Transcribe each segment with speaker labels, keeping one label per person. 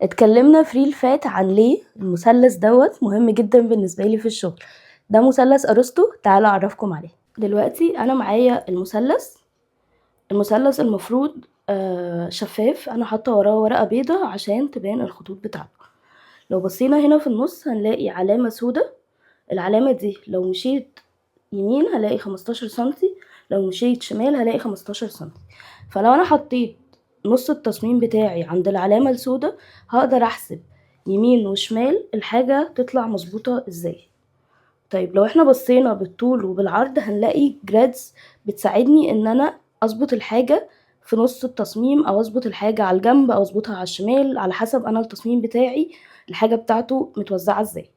Speaker 1: اتكلمنا في ريل فات عن ليه المثلث دوت مهم جدا بالنسبة لي في الشغل. ده مثلث ارسطو، تعالوا اعرفكم عليه. دلوقتي انا معايا المثلث المفروض شفاف، انا حاطه وراه ورقة بيضة عشان تبان الخطوط بتاعته. لو بصينا هنا في النص هنلاقي علامة سودة، العلامة دي لو مشيت يمين هلاقي 15 سنتي، لو مشيت شمال هلاقي 15 سنتي. فلو انا حطيت نص التصميم بتاعي عند العلامة السوداء هقدر احسب يمين وشمال الحاجة تطلع مظبوطة ازاي. طيب لو احنا بصينا بالطول وبالعرض هنلاقي جرادز بتساعدني ان انا اظبط الحاجة في نص التصميم، او اظبط الحاجة على الجنب، او اظبطها على الشمال، على حسب انا التصميم بتاعي الحاجة بتاعته متوزعة ازاي.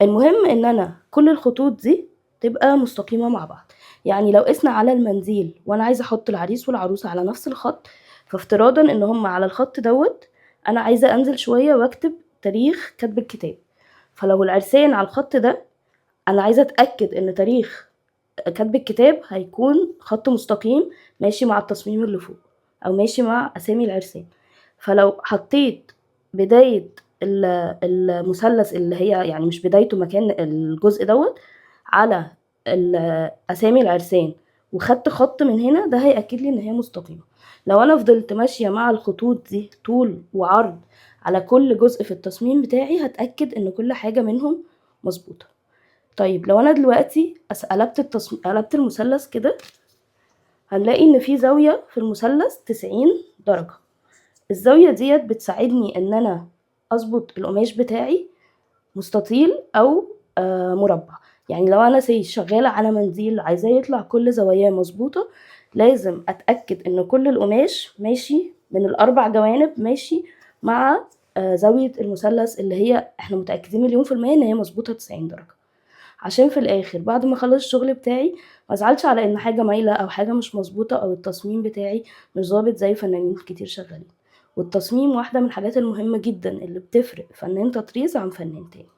Speaker 1: المهم ان انا كل الخطوط دي تبقى مستقيمة مع بعض. يعني لو قسنا على المنديل وانا عايزة احط العريس والعروسة على نفس الخط، فافتراضا ان هم على الخط دوت انا عايزة انزل شوية واكتب تاريخ كتب الكتاب. فلو العرسان على الخط ده انا عايزة اتأكد ان تاريخ كتب الكتاب هيكون خط مستقيم ماشي مع التصميم اللي فوق، او ماشي مع اسامي العرسان. فلو حطيت بداية المثلث اللي هي يعني مش بدايته مكان الجزء دوت على اسامي العرسان وخدت خط من هنا، ده هيأكد لي ان هي مستقيمة. لو انا فضلت ماشية مع الخطوط دي طول وعرض على كل جزء في التصميم بتاعي هتأكد ان كل حاجة منهم مظبوطة. طيب لو انا دلوقتي قلبت المثلث كده هنلاقي ان في زاوية في المثلث 90 درجة. الزاوية ديت بتساعدني ان انا اظبط القماش بتاعي مستطيل او مربع. يعني لو انا شغالة على منديل عايزاه يطلع كل زواياه مظبوطة، لازم اتأكد ان كل القماش ماشي من الاربع جوانب ماشي مع زاوية المثلث اللي هي احنا متأكدين مليون في المية ان هي مظبوطة 90 درجة، عشان في الاخر بعد ما اخلص الشغل بتاعي ما ازعلش على ان حاجه مايله او حاجه مش مظبوطه او التصميم بتاعي مش ظابط زي فنانين كتير شغالين. والتصميم واحده من الحاجات المهمه جدا اللي بتفرق فنان تطريز عن فنان تاني.